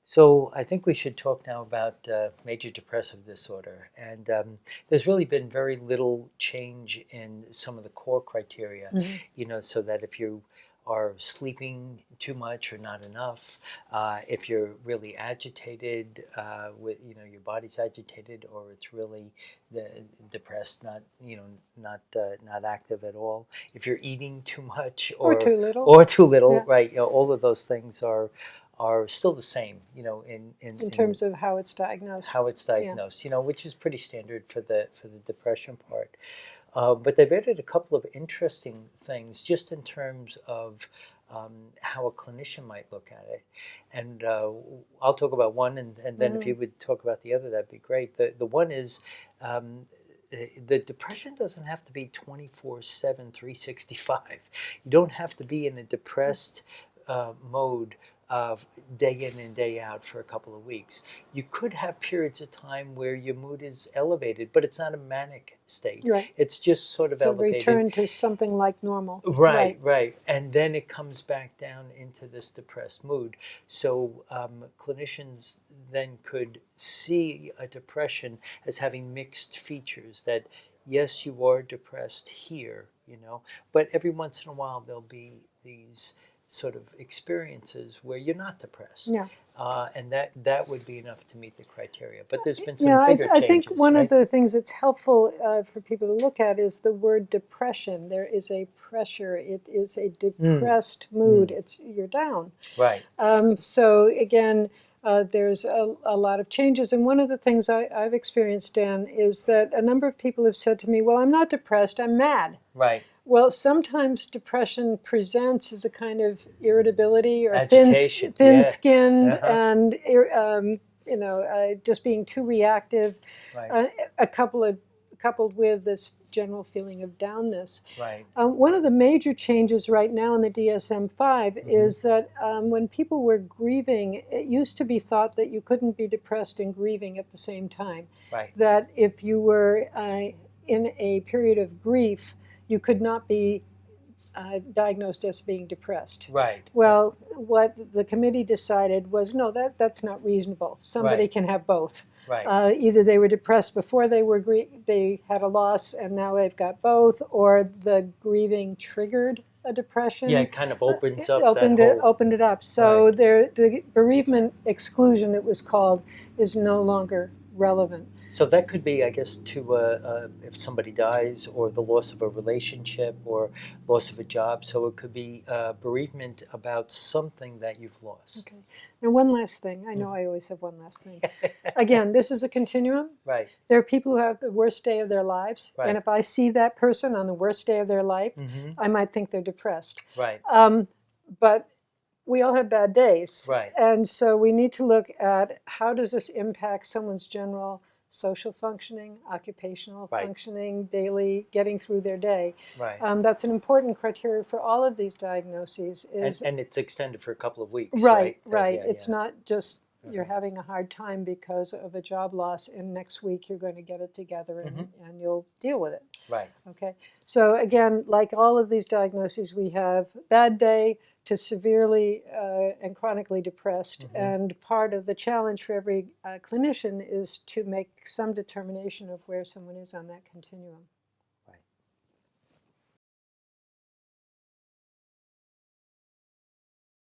So I think we should talk now about major depressive disorder. And there's really been very little change in some of the core criteria, Mhm. so that if you are sleeping too much or not enough, if you're really agitated, your body's agitated, or it's really the depressed, not active at all. If you're eating too much Or or too little. or too little, Yeah. right? All of those things are still the same, In terms of how it's diagnosed. how it's Yeah. diagnosed, which is pretty standard for the depression part. But they've added a couple of interesting things just in terms of how a clinician might look at it. And I'll talk about one, and then if you would talk about the other, that'd be great. The one is um, the depression doesn't have to be 24/7, 365. You don't have to be in a depressed mode of day in and day out for a couple of weeks. You could have periods of time where your mood is elevated, but it's not a manic state. Right. It's just sort of So elevated. return to something like normal. Right. And then it comes back down into this depressed mood. So clinicians then could see a depression as having mixed features that, yes, you are depressed here, but every once in a while there'll be these sort of experiences where you're not depressed. Yeah. And that would be enough to meet the criteria. But there's been some Yeah, bigger I think changes, one right? of the things that's helpful for people to look at is the word depression. There is a pressure. It is a depressed mood. You're down. Right. So again, there's a lot of changes. And one of the things I've experienced, Dan, is that a number of people have said to me, well, I'm not depressed, I'm mad. Right. Well, sometimes depression presents as a kind of irritability or Agitation, thin-skinned, Uh-huh. and just being too reactive. Right. Coupled with this general feeling of downness. Right. One of the major changes right now in the DSM-5 is that when people were grieving, it used to be thought that you couldn't be depressed and grieving at the same time. Right. That if you were in a period of grief, you could not be diagnosed as being depressed. Right. Well, what the committee decided was, no, that's not reasonable. Somebody can have both. Right. Either they were depressed before they had a loss and now they've got both, or the grieving triggered a depression. Yeah, it kind of opens up opened it up. So the bereavement exclusion, it was called, is no longer relevant. So that could be, I guess, to if somebody dies, or the loss of a relationship, or loss of a job. So it could be bereavement about something that you've lost. Okay. And one last thing. I know I always have one last thing. Again, this is a continuum. Right. There are people who have the worst day of their lives. Right. And if I see that person on the worst day of their life, I might think they're depressed. Right. But we all have bad days. Right. And so we need to look at how does this impact someone's general social functioning, occupational functioning, daily getting through their day. Right. That's an important criteria for all of these diagnoses. And it's extended for a couple of weeks. Right. Yeah, it's not just you're having a hard time because of a job loss, and next week you're going to get it together and you'll deal with it. Right. Okay. So again, like all of these diagnoses, we have bad day to severely and chronically depressed. And part of the challenge for every clinician is to make some determination of where someone is on that continuum.